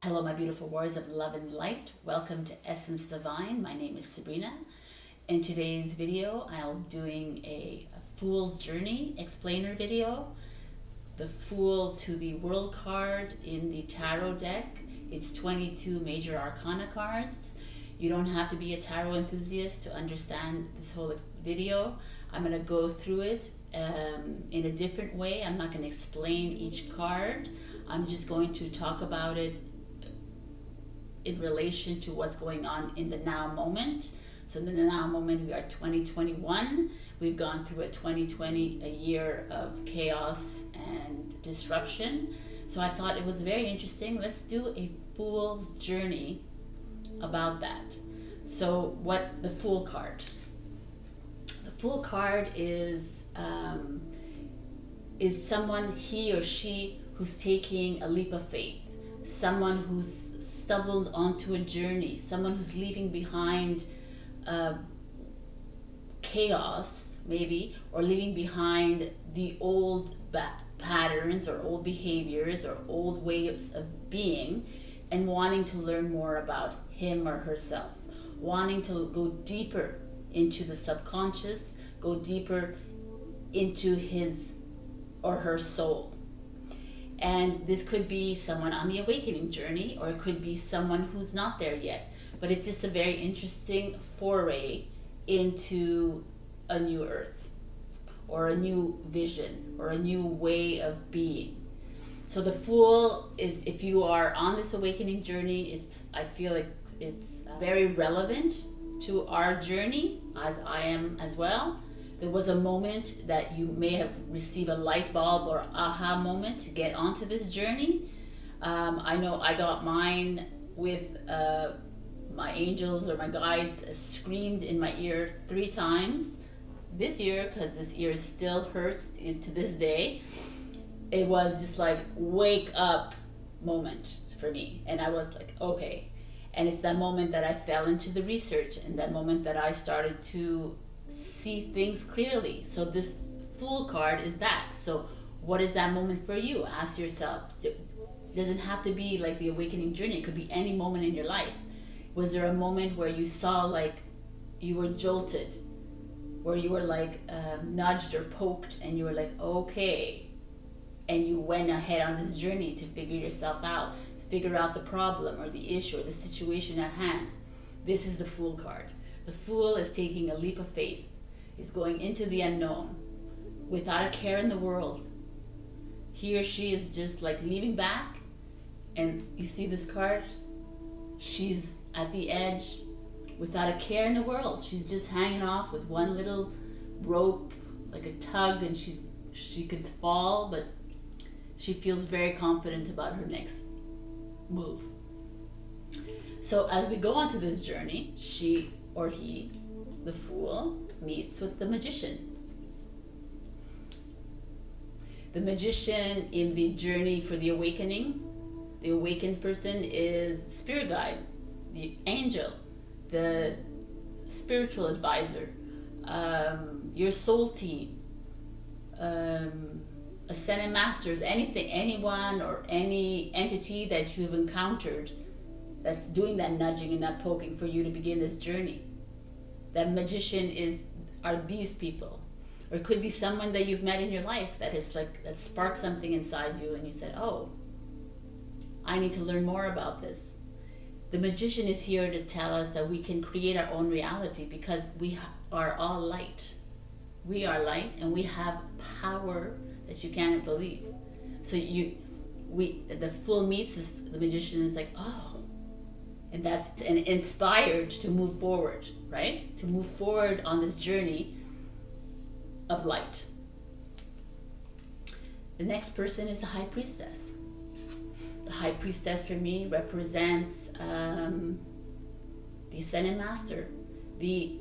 Hello, my beautiful warriors of love and light. Welcome to Essence Divine. My name is Sabrina. In today's video, I'll be doing a Fool's Journey explainer video. The Fool to the World card in the Tarot deck. It's 22 major arcana cards. You don't have to be a tarot enthusiast to understand this whole video. I'm going to go through it in a different way. I'm not going to explain each card. I'm just going to talk about it in relation to what's going on in the now moment. So in the now moment, we are 2021. We've gone through a 2020, a year of chaos and disruption. So I thought it was very interesting. Let's do a Fool's Journey about that. So what the Fool card? The Fool card is someone, he or she, who's taking a leap of faith. Someone who's stumbled onto a journey, someone who's leaving behind chaos, maybe, or leaving behind the old patterns or old behaviors or old ways of being, and wanting to learn more about him or herself, wanting to go deeper into the subconscious, go deeper into his or her soul. And this could be someone on the awakening journey, or it could be someone who's not there yet. But it's just a very interesting foray into a new earth, or a new vision, or a new way of being. So the Fool is, if you are on this awakening journey, I feel like it's very relevant to our journey, as I am as well. There was a moment that you may have received a light bulb or aha moment to get onto this journey. I know I got mine with my angels or my guides screamed in my ear 3 times this year, because this ear still hurts to this day. It was just like wake up moment for me, and I was like, okay. And it's that moment that I fell into the research, and that moment that I started to see things clearly. So this Fool card is that. So what is that moment for you? Ask yourself. Doesn't have to be like the awakening journey. It could be any moment in your life. Was there a moment where you saw, like, you were jolted, where you were like nudged or poked, and you were like, okay, and you went ahead on this journey to figure yourself out, to figure out the problem or the issue or the situation at hand? This is the Fool card. The Fool is taking a leap of faith. He's going into the unknown without a care in the world. He or she is just like leaving back, and you see this card, she's at the edge without a care in the world. She's just hanging off with one little rope, like a tug, and she could fall, but she feels very confident about her next move. So as we go onto this journey, she or he, the Fool, meets with the Magician. The Magician in the journey for the awakening, the awakened person is spirit guide, the angel, the spiritual advisor, your soul team, ascended masters, anything, anyone or any entity that you've encountered that's doing that nudging and that poking for you to begin this journey. That Magician are these people. Or it could be someone that you've met in your life that is like, that sparked something inside you, and you said, oh, I need to learn more about this. The Magician is here to tell us that we can create our own reality, because we are all light. We are light, and we have power that you can't believe. So the Fool meets the Magician, and is like, oh, and that's inspired to move forward, right? To move forward on this journey of light. The next person is the High Priestess. The High Priestess for me represents the Ascended Master, the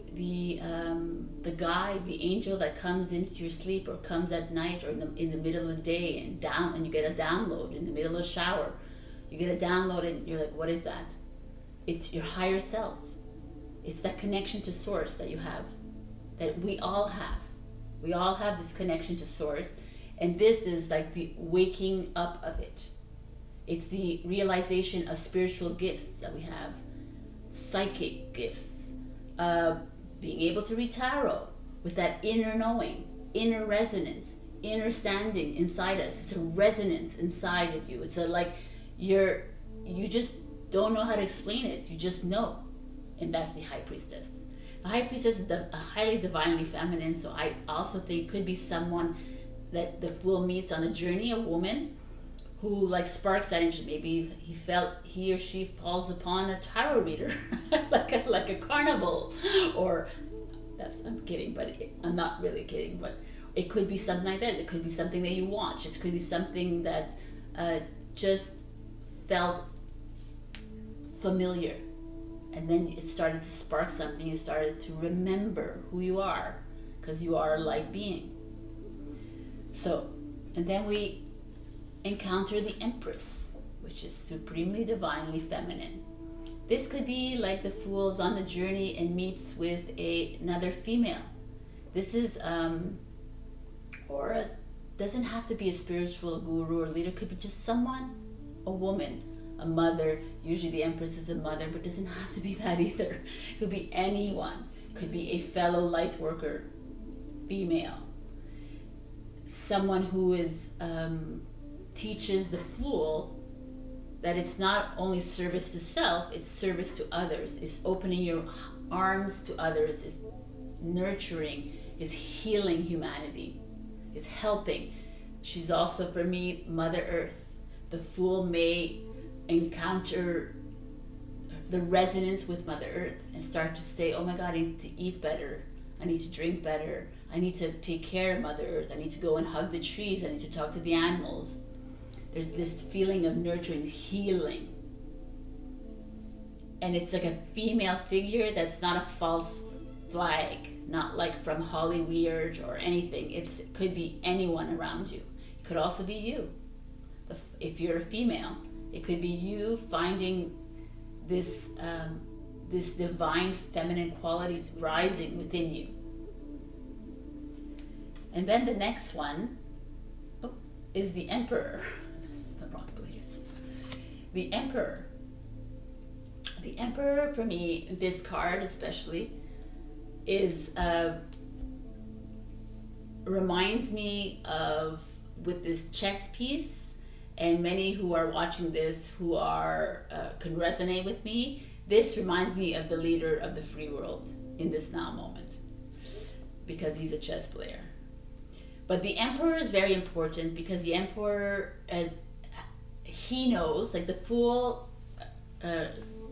guide, the angel that comes into your sleep, or comes at night, or in the middle of the day, and you get a download in the middle of the shower. You get a download, and you're like, what is that? It's your higher self. It's that connection to source that you have, that we all have. We all have this connection to source, and this is like the waking up of it. It's the realization of spiritual gifts that we have, psychic gifts, being able to read tarot with that inner knowing, inner resonance, inner standing inside us. It's a resonance inside of you. It's a like you just don't know how to explain it. You just know. And that's the High Priestess. The High Priestess is a highly divinely feminine, so I also think could be someone that the Fool meets on the journey, a woman who like sparks that energy. Maybe he or she falls upon a tarot reader, like a carnival, or I'm kidding, but I'm not really kidding. But it could be something like that. It could be something that you watch. It could be something that just felt familiar, and then it started to spark something. You started to remember who you are, because you are a light being. So, and then we encounter the Empress, which is supremely divinely feminine. This could be like the Fool's on the journey and meets with another female. This is, doesn't have to be a spiritual guru or leader. It could be just someone, a woman, a mother. Usually the Empress is a mother, but doesn't have to be that either. It could be anyone. It could be a fellow light worker, female. Someone who is teaches the Fool that it's not only service to self, it's service to others. It's opening your arms to others. It's nurturing. It's healing humanity. It's helping. She's also, for me, Mother Earth. The Fool may encounter the resonance with Mother Earth and start to say, oh my God, I need to eat better. I need to drink better. I need to take care of Mother Earth. I need to go and hug the trees. I need to talk to the animals. There's this feeling of nurturing, healing. And it's like a female figure that's not a false flag, not like from Hollywood or anything. It could be anyone around you. It could also be you. If you're a female, it could be you finding this, this divine feminine qualities rising within you. And then the next one is the Emperor. The wrong place. The Emperor. The Emperor, for me, this card especially, is reminds me of, with this chess piece, and many who are watching this who are can resonate with me. This reminds me of the leader of the free world in this now moment, because he's a chess player. But the Emperor is very important, because the Emperor, as he knows, like the Fool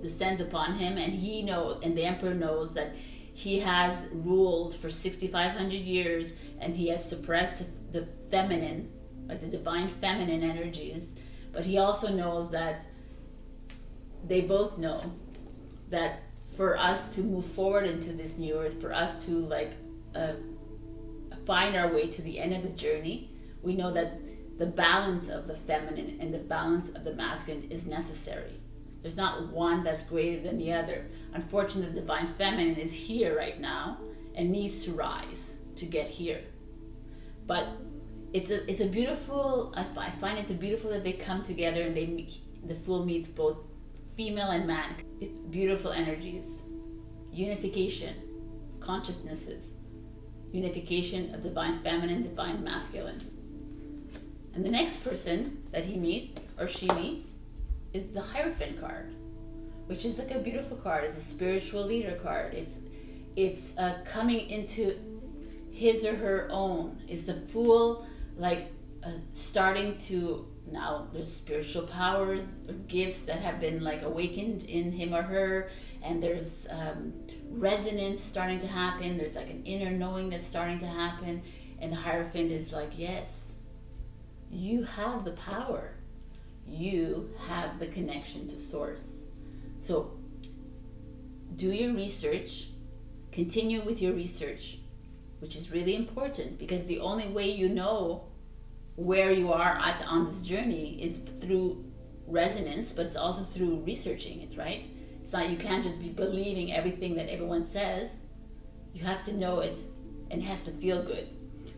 descends upon him, and he knows, and the Emperor knows that he has ruled for 6,500 years, and he has suppressed the feminine, like the divine feminine energies. But he also knows that they both know that for us to move forward into this new earth, for us to like find our way to the end of the journey, we know that the balance of the feminine and the balance of the masculine is necessary. There's not one that's greater than the other. Unfortunately, the divine feminine is here right now and needs to rise to get here. But it's a beautiful, I find it's a beautiful that they come together and the Fool meets both female and man. It's beautiful energies, unification, consciousnesses, unification of divine feminine, divine masculine. And the next person that he meets or she meets is the Hierophant card, which is like a beautiful card. It's a spiritual leader card. It's coming into his or her own. Is the Fool like starting to, now there's spiritual powers or gifts that have been like awakened in him or her, and there's resonance starting to happen. There's like an inner knowing that's starting to happen, and the Hierophant is like, yes, you have the power. You have the connection to source. So do your research, continue with your research, which is really important, because the only way you know where you are on this journey is through resonance, but it's also through researching it, right? It's not, you can't just be believing everything that everyone says. You have to know it, and it has to feel good.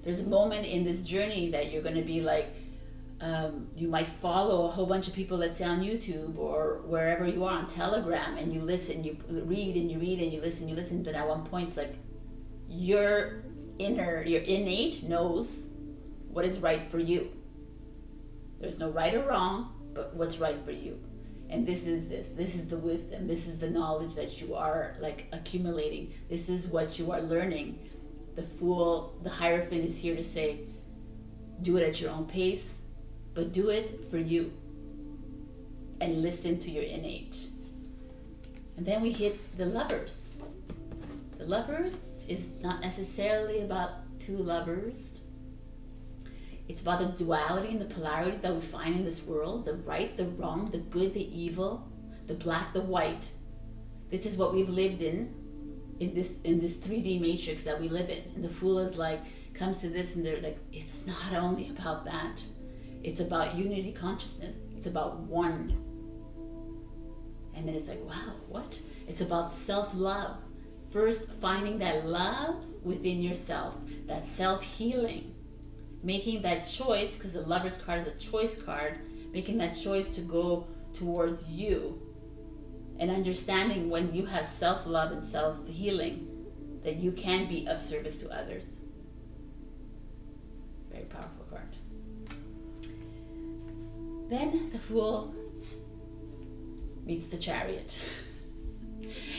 There's a moment in this journey that you're going to be like, you might follow a whole bunch of people, let's say on YouTube or wherever you are, on Telegram, and you listen, you read and you read and you listen, but at one point it's like your innate knows what is right for you. There's no right or wrong, but what's right for you. And this is the wisdom, this is the knowledge that you are like accumulating. This is what you are learning. The Fool, the Hierophant is here to say, do it at your own pace, but do it for you. And listen to your innate. And then we hit the Lovers. The Lovers is not necessarily about two lovers. It's about the duality and the polarity that we find in this world, the right, the wrong, the good, the evil, the black, the white. This is what we've lived in this 3D matrix that we live in. And the Fool is like, comes to this and they're like, it's not only about that. It's about unity consciousness. It's about one. And then it's like, wow, what? It's about self-love. First, finding that love within yourself, that self-healing. Making that choice, because the Lover's card is a choice card, making that choice to go towards you. And understanding when you have self-love and self-healing, that you can be of service to others. Very powerful card. Then the Fool meets the Chariot.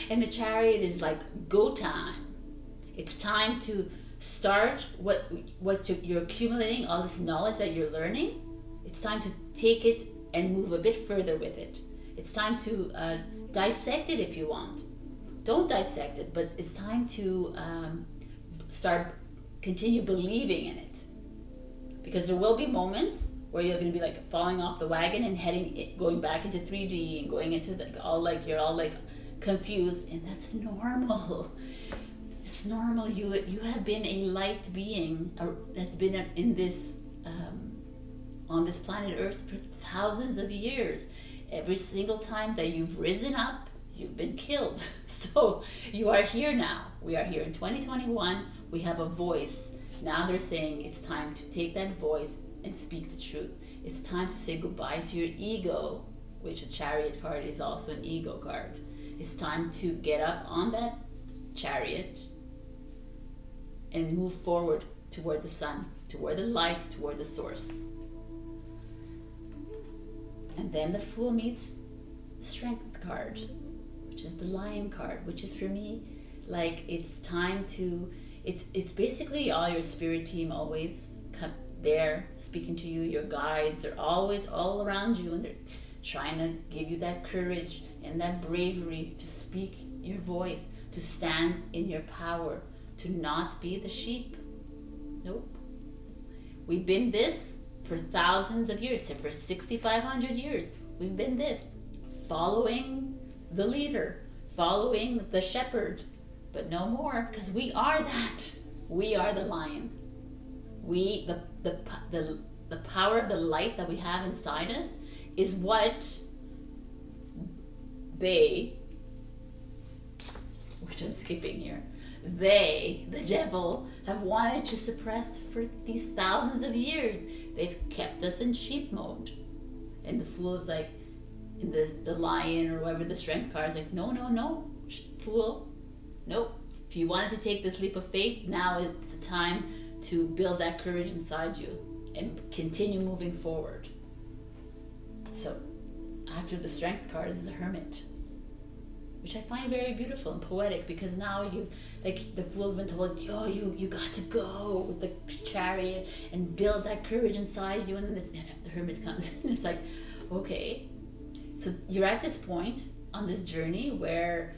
And the Chariot is like, go time. It's time to start what you're accumulating, all this knowledge that you're learning. It's time to take it and move a bit further with it. It's time to dissect it if you want. Don't dissect it, but it's time to continue believing in it. Because there will be moments where you're going to be like falling off the wagon and going back into 3D and going into you're all like confused, and that's normal. It's normal. You have been a light being that's been in this on this planet Earth for thousands of years. Every single time that you've risen up, you've been killed. So you are here now. We are here in 2021. We have a voice. Now they're saying it's time to take that voice and speak the truth. It's time to say goodbye to your ego, which a Chariot card is also an ego card. It's time to get up on that chariot and move forward toward the sun, toward the light, toward the source. And then the Fool meets the Strength card, which is the Lion card, which is for me like it's time to, it's basically all your spirit team always come there speaking to you. Your guides are always all around you, and they're trying to give you that courage and that bravery to speak your voice, to stand in your power, to not be the sheep. Nope. We've been this for thousands of years, so for 6,500 years, we've been this, following the leader, following the shepherd, but no more, because we are that. We are the lion. We, the power of the light that we have inside us is what they, which I'm skipping here, they, the devil, have wanted to suppress for these thousands of years. They've kept us in sheep mode. And the Fool is like, in the lion or whatever the Strength card is like, no, no, no, Fool, nope. If you wanted to take this leap of faith, now it's the time to build that courage inside you and continue moving forward. So after the Strength card is the Hermit, which I find very beautiful and poetic, because now you, like the Fool's been told, yo, you got to go with the Chariot and build that courage inside you, and then the Hermit comes and it's like, okay, so you're at this point on this journey where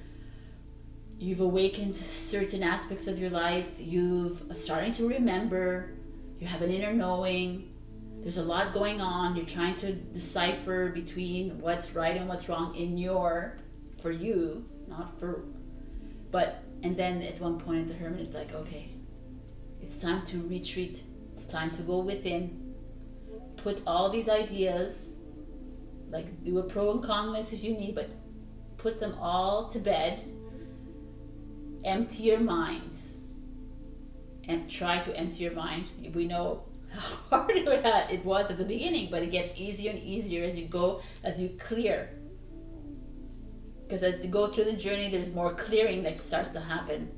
you've awakened certain aspects of your life, you've starting to remember, you have an inner knowing, there's a lot going on, you're trying to decipher between what's right and what's wrong in for you, not for, but, and then at one point the Hermit is like, okay, it's time to retreat, it's time to go within, put all these ideas, like do a pro and con list if you need, but put them all to bed, empty your mind, and try to empty your mind. We know how hard it was at the beginning, but it gets easier and easier as you go, as you clear. Because as you go through the journey, there's more clearing that starts to happen.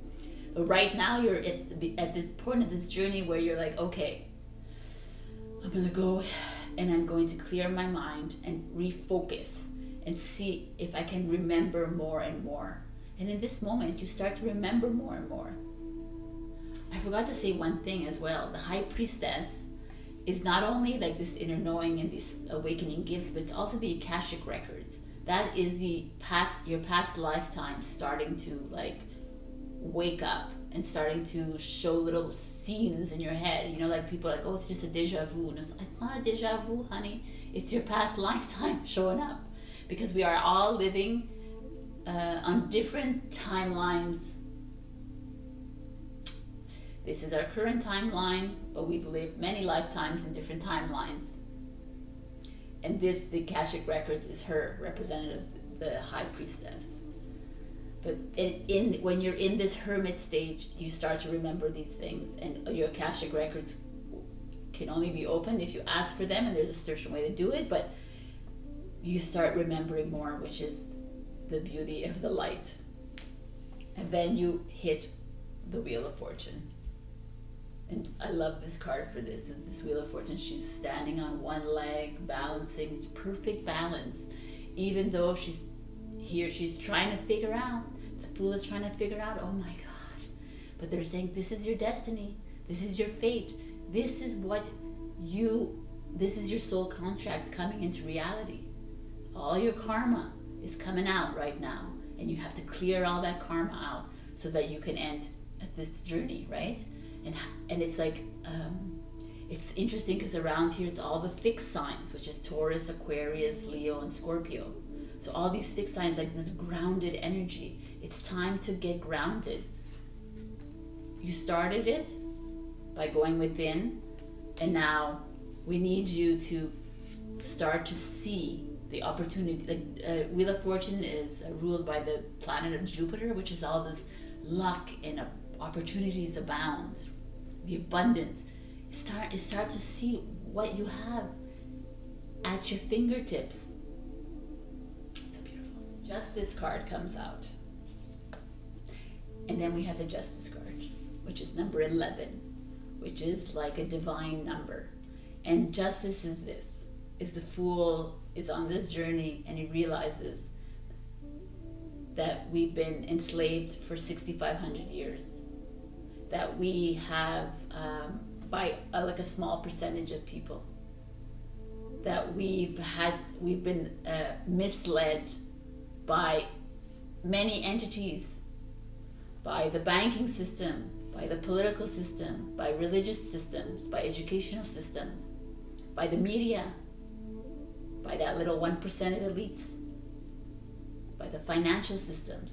But right now, you're at this point of this journey where you're like, okay, I'm going to go and I'm going to clear my mind and refocus and see if I can remember more and more. And in this moment, you start to remember more and more. I forgot to say one thing as well. The High Priestess is not only like this inner knowing and these awakening gifts, but it's also the Akashic records. That is your past lifetime starting to like wake up and starting to show little scenes in your head. You know, like people are like, oh, it's just a deja vu. And it's not a deja vu, honey. It's your past lifetime showing up. Because we are all living on different timelines. This is our current timeline, but we've lived many lifetimes in different timelines. And this, the Akashic Records, is her representative, the High Priestess. But when you're in this hermit stage, you start to remember these things, and your Akashic Records can only be opened if you ask for them, and there's a certain way to do it, but you start remembering more, which is the beauty of the light. And then you hit the Wheel of Fortune. And I love this card for this. This Wheel of Fortune, she's standing on one leg, balancing, perfect balance. Even though she's trying to figure out, the Fool is trying to figure out, oh my God. But they're saying, this is your destiny. This is your fate. This is your soul contract coming into reality. All your karma is coming out right now. And you have to clear all that karma out so that you can end at this journey, right? And it's like, it's interesting because around here it's all the fixed signs, which is Taurus, Aquarius, Leo, and Scorpio. So all these fixed signs, like this grounded energy. It's time to get grounded. You started it by going within, and now we need you to start to see the opportunity. Like Wheel of Fortune is ruled by the planet of Jupiter, which is all this luck and opportunities abound, the abundance. Start to see what you have at your fingertips. It's so beautiful. Justice card comes out, and then we have the Justice card, which is number 11, which is like a divine number. And justice is this: is the Fool is on this journey, and he realizes that we've been enslaved for 6,500 years. That we have, by like a small percentage of people, that we've been misled by many entities, by the banking system, by the political system, by religious systems, by educational systems, by the media, by that little 1% of elites, by the financial systems.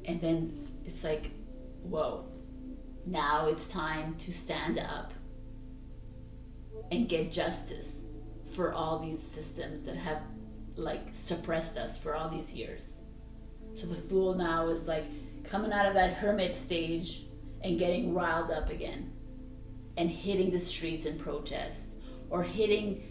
And then it's like, whoa, now it's time to stand up and get justice for all these systems that have like suppressed us for all these years. So the Fool now is like coming out of that hermit stage and getting riled up again and hitting the streets in protest, or hitting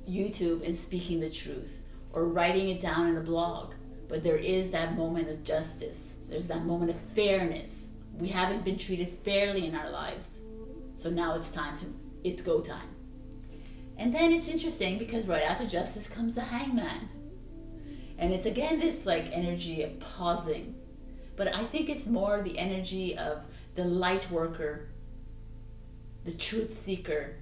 YouTube and speaking the truth, or writing it down in a blog. But there is that moment of justice. There's that moment of fairness. We haven't been treated fairly in our lives. So now it's go time. And then it's interesting because right after justice comes the Hangman. And it's again this like energy of pausing. But I think it's more the energy of the light worker, the truth seeker,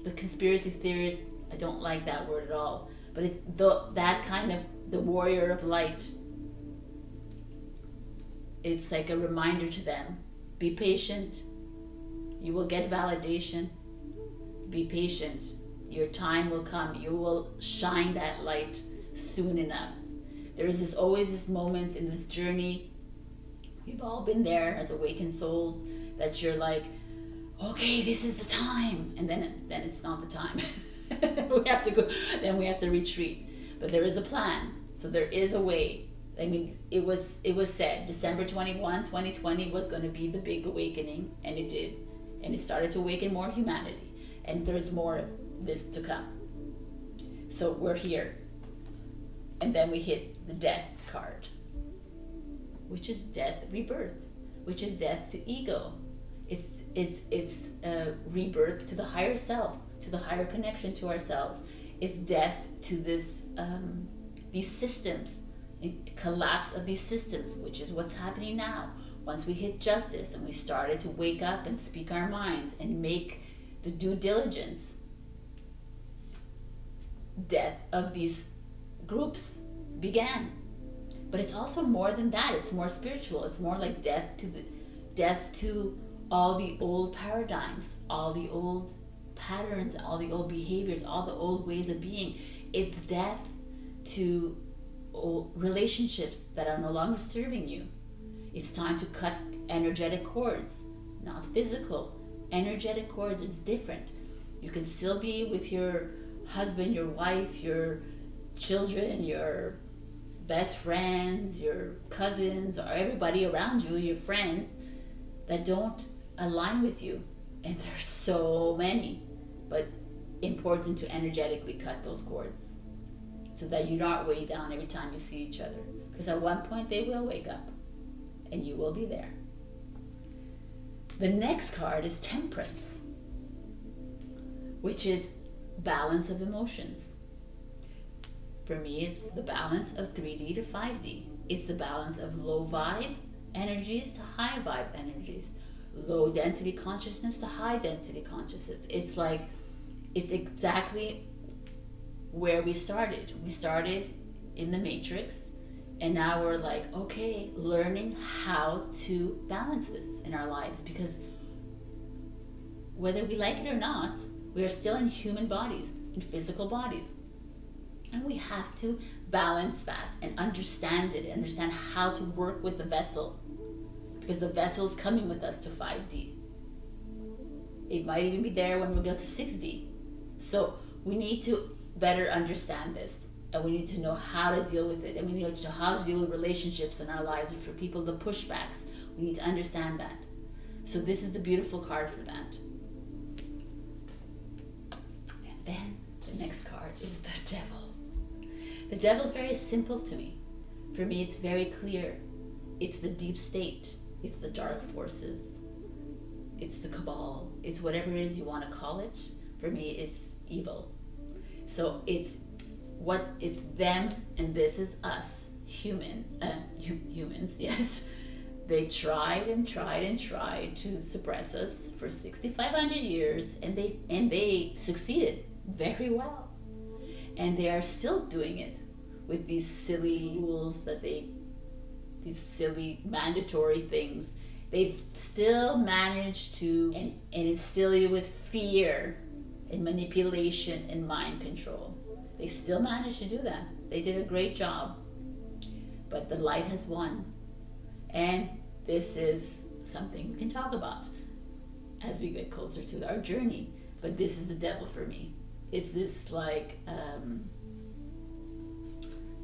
the conspiracy theorist. I don't like that word at all. But it's that kind of the warrior of light. It's like a reminder to them. Be patient. You will get validation. Be patient. Your time will come. You will shine that light soon enough. There is always this moments in this journey. We've all been there as awakened souls that you're like, okay, this is the time. And then it's not the time. we have to go. Then we have to retreat. But there is a plan. So there is a way I mean, it was said December 21, 2020 was going to be the big awakening, and it did. And it started to awaken more humanity. And there's more of this to come. So we're here. And then we hit the death card, which is death, rebirth, which is death to ego. It's rebirth to the higher self, to the higher connection to ourselves. It's death to this these systems, collapse of these systems, which is what's happening now. Once we hit justice and we started to wake up and speak our minds and make the due diligence, death of these groups began. But it's also more than that. It's more spiritual. It's more like death to all the old paradigms, all the old patterns, all the old behaviors, all the old ways of being. It's death to old relationships that are no longer serving you. It's time to cut energetic cords, not physical. Energetic cords is different. You can still be with your husband, your wife, your children, your best friends, your cousins, or everybody around you, your friends that don't align with you. And there's so many, but important to energetically cut those cords so that you're not weighed down every time you see each other. Because at one point they will wake up and you will be there. The next card is Temperance, which is balance of emotions. For me, it's the balance of 3D to 5D. It's the balance of low vibe energies to high vibe energies. Low density consciousness to high density consciousness. It's like, it's exactly where we started. We started in the matrix, and now we're like, okay, learning how to balance this in our lives, because whether we like it or not, we are still in human bodies, in physical bodies. And we have to balance that and understand it, understand how to work with the vessel, because the vessel is coming with us to 5D. It might even be there when we go to 6D. So we need to better understand this, and we need to know how to deal with it, and we need to know how to deal with relationships in our lives, and for people, the pushbacks. We need to understand that. So this is the beautiful card for that. And then the next card is the Devil. The Devil is very simple to me. For me, it's very clear. It's the deep state. It's the dark forces. It's the cabal. It's whatever it is you want to call it. For me, it's evil. So it's them, and this is us, humans, yes. They tried and tried and tried to suppress us for 6,500 years, and they succeeded very well. And they are still doing it with these silly rules these silly mandatory things. They've still managed to and instill you with fear and manipulation and mind control. They still managed to do that. They did a great job. But the light has won. And this is something we can talk about as we get closer to our journey. But this is the Devil for me. It's this like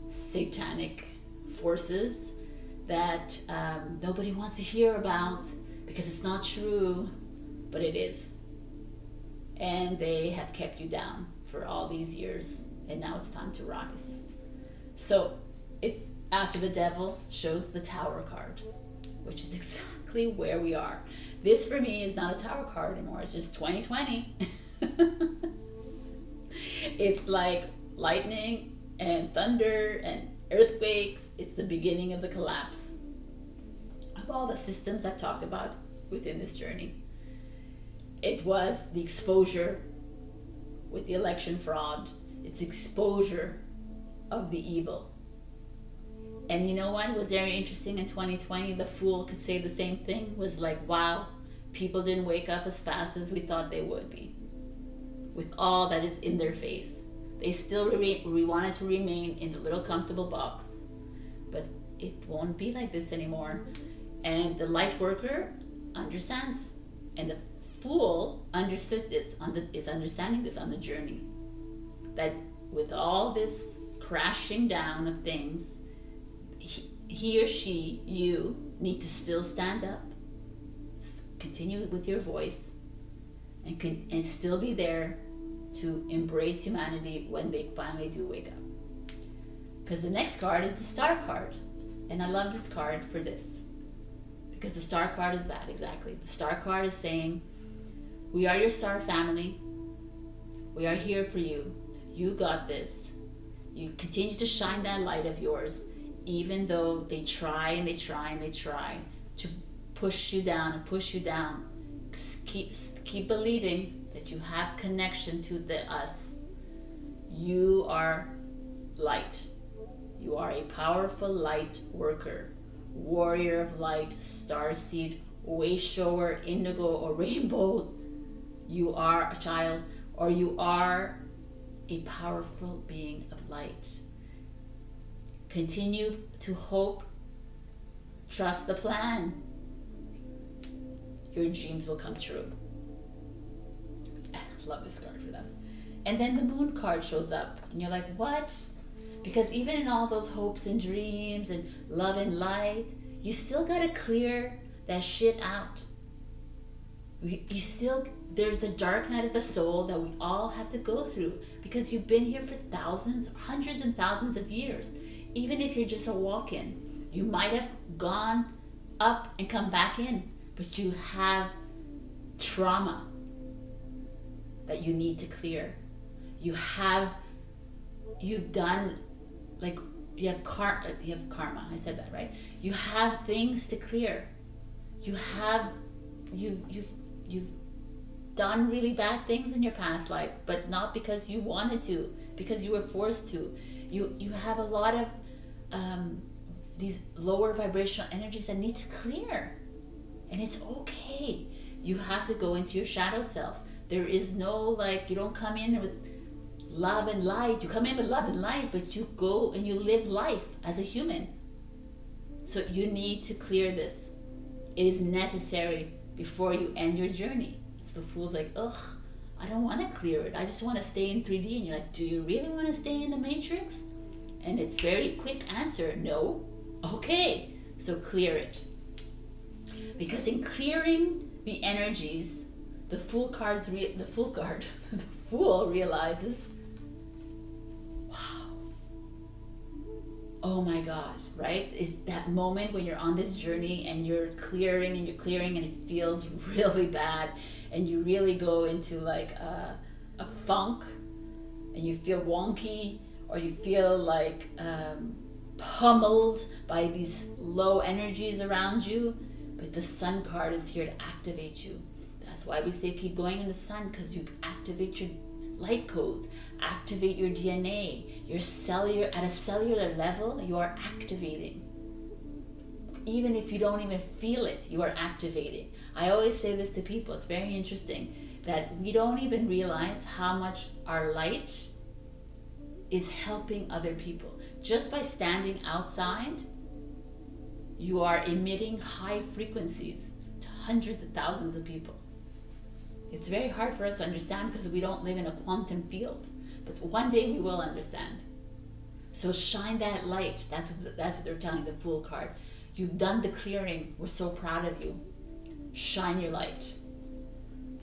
satanic forces that nobody wants to hear about because it's not true, but it is. And they have kept you down for all these years, and now it's time to rise. So it, after the Devil, shows the Tower card, which is exactly where we are. This for me is not a Tower card anymore, it's just 2020. It's like lightning and thunder and earthquakes. It's the beginning of the collapse of all the systems I've talked about within this journey. It was the exposure with the election fraud. It's exposure of the evil. And you know what was very interesting in 2020? The Fool could say the same thing. Was like, wow, people didn't wake up as fast as we thought they would be. With all that is in their face. They still wanted to remain in the little comfortable box. But it won't be like this anymore. And the light worker understands. And the Fool understood this, is understanding this on the journey. That with all this crashing down of things, he or she, you, need to still stand up, continue with your voice, and still be there to embrace humanity when they finally do wake up. Because the next card is the Star card. And I love this card for this. Because the Star card is that, exactly. The Star card is saying, we are your star family. We are here for you. You got this. You continue to shine that light of yours, even though they try and they try and they try to push you down and push you down. Keep believing that you have connection to the us. You are light. You are a powerful light worker, warrior of light, starseed, way shower, indigo, or rainbow. You are a child, or you are a powerful being of light. Continue to hope. Trust the plan. Your dreams will come true. I love this card for that. And then the Moon card shows up, and you're like, what? Because even in all those hopes and dreams and love and light, you still gotta clear that shit out. There's the dark night of the soul that we all have to go through, because you've been here for thousands, hundreds and thousands of years. Even if you're just a walk-in, you might have gone up and come back in, but you have trauma that you need to clear. You've done, like, you have karma. I said that right. You have things to clear. You've done really bad things in your past life, but not because you wanted to, because you were forced to. You have a lot of these lower vibrational energies that need to clear, and it's okay. You have to go into your shadow self. There is no, like, you don't come in with love and light. You come in with love and light, but you go and you live life as a human. So you need to clear this. It is necessary before you end your journey. So the Fool's like, ugh, I don't want to clear it. I just want to stay in 3D. And you're like, do you really want to stay in the Matrix? And it's very quick answer, no. Okay, so clear it. Because in clearing the energies, the Fool realizes, wow, oh my God, right? Is that moment when you're on this journey and you're clearing and it feels really bad, and you really go into like a funk, and you feel wonky, or you feel like pummeled by these low energies around you. But the Sun card is here to activate you. That's why we say keep going in the sun, because you activate your light codes, activate your DNA, your cellular, at a cellular level, you are activating. Even if you don't even feel it, you are activating. I always say this to people, it's very interesting, that we don't even realize how much our light is helping other people. Just by standing outside, you are emitting high frequencies to hundreds of thousands of people. It's very hard for us to understand because we don't live in a quantum field. But one day we will understand. So shine that light. That's what they're telling the Fool card. You've done the clearing. We're so proud of you. Shine your light.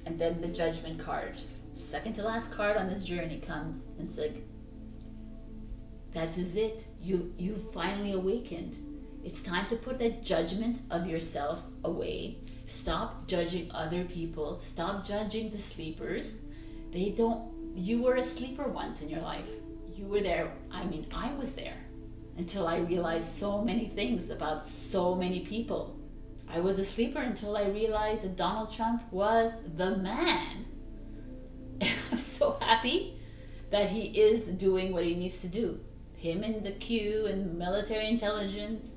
And then the Judgment card. Second to last card on this journey comes and says, that is it. You finally awakened. It's time to put that judgment of yourself away. Stop judging other people. Stop judging the sleepers. You were a sleeper once in your life. You were there. I mean, I was there until I realized so many things about so many people. I was a sleeper until I realized that Donald Trump was the man. And I'm so happy that he is doing what he needs to do. Him and the Q and military intelligence.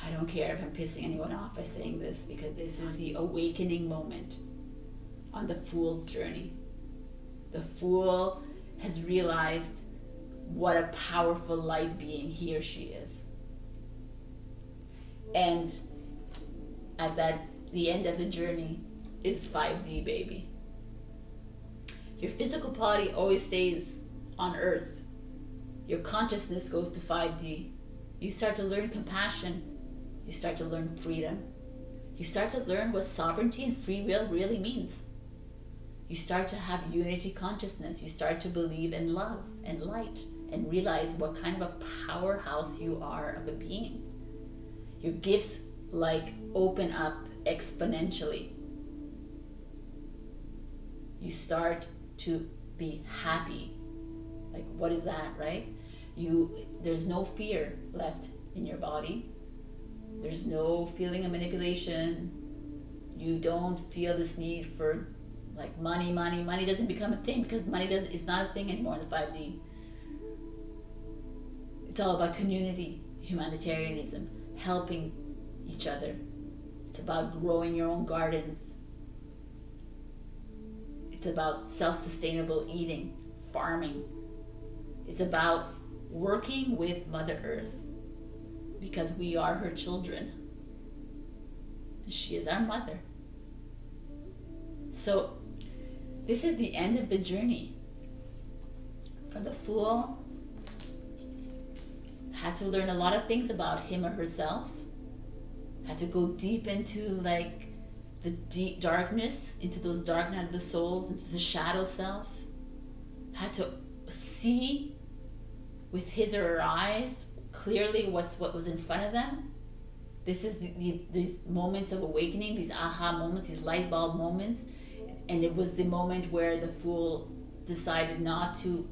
I don't care if I'm pissing anyone off by saying this, because this is the awakening moment on the Fool's journey. The Fool has realized what a powerful light being he or she is. And at the end of the journey is 5D, baby. Your physical body always stays on Earth. Your consciousness goes to 5D. You start to learn compassion. You start to learn freedom. You start to learn what sovereignty and free will really means. You start to have unity consciousness. You start to believe in love and light and realize what kind of a powerhouse you are of a being. Your gifts like open up exponentially. You start to be happy. Like, what is that, right? There's no fear left in your body. There's no feeling of manipulation. You don't feel this need for like money. Money doesn't become a thing because it's not a thing anymore in the 5D. It's all about community, humanitarianism, helping each other. It's about growing your own gardens. It's about self-sustainable eating, farming. It's about working with Mother Earth because we are her children. She is our mother. So this is the end of the journey. For the Fool, had to learn a lot of things about him or herself. Had to go deep into like the deep darkness, into those dark night of the souls, into the shadow self. Had to see with his or her eyes clearly what was in front of them. This is these moments of awakening, these aha moments, these light bulb moments. And it was the moment where the Fool decided not to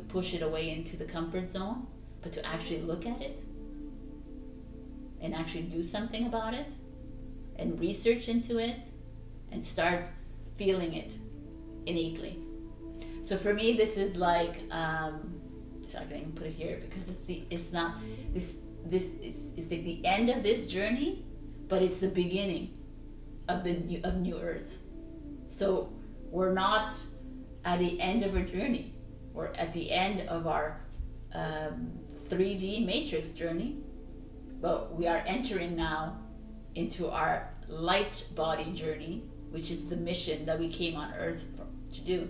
push it away into the comfort zone, but to actually look at it and actually do something about it and research into it and start feeling it innately. So for me, this is like, sorry, I didn't put it here because it's like the end of this journey, but it's the beginning of New Earth. So we're not at the end of our journey. We're at the end of our 3D matrix journey, but we are entering now into our light body journey, which is the mission that we came on Earth to do.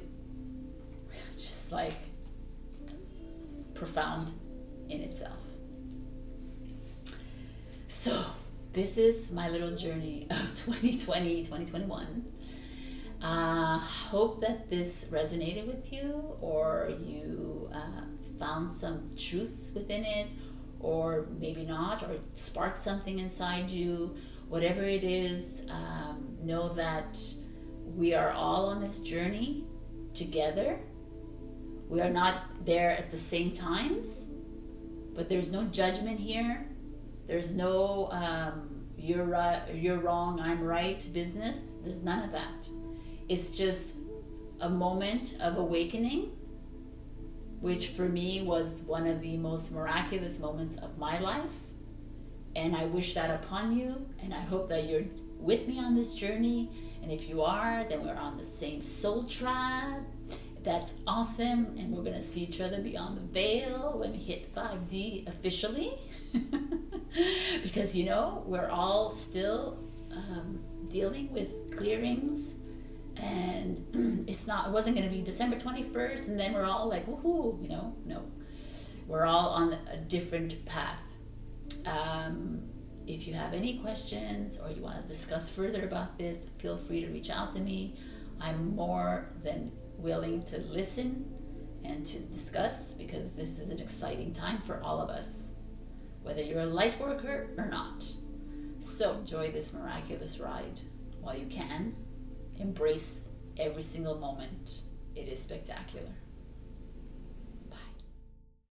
It's just like profound in itself. So this is my little journey of 2020, 2021. Hope that this resonated with you, or you found some truths within it, or maybe not, or sparked something inside you. Whatever it is, know that we are all on this journey together. We are not there at the same times, but there's no judgment here. There's no you're right, you're wrong, I'm right business. There's none of that. It's just a moment of awakening, which for me was one of the most miraculous moments of my life. And I wish that upon you, and I hope that you're with me on this journey. And if you are, then we're on the same soul tribe. That's awesome, and we're gonna see each other beyond the veil when we hit 5D officially. Because you know, we're all still dealing with clearings, and it wasn't gonna be December 21st and then we're all like woohoo, you know. No, we're all on a different path. If you have any questions or you want to discuss further about this, feel free to reach out to me. I'm more than willing to listen and to discuss, because this is an exciting time for all of us, whether you're a light worker or not. So enjoy this miraculous ride while you can. Embrace every single moment. It is spectacular.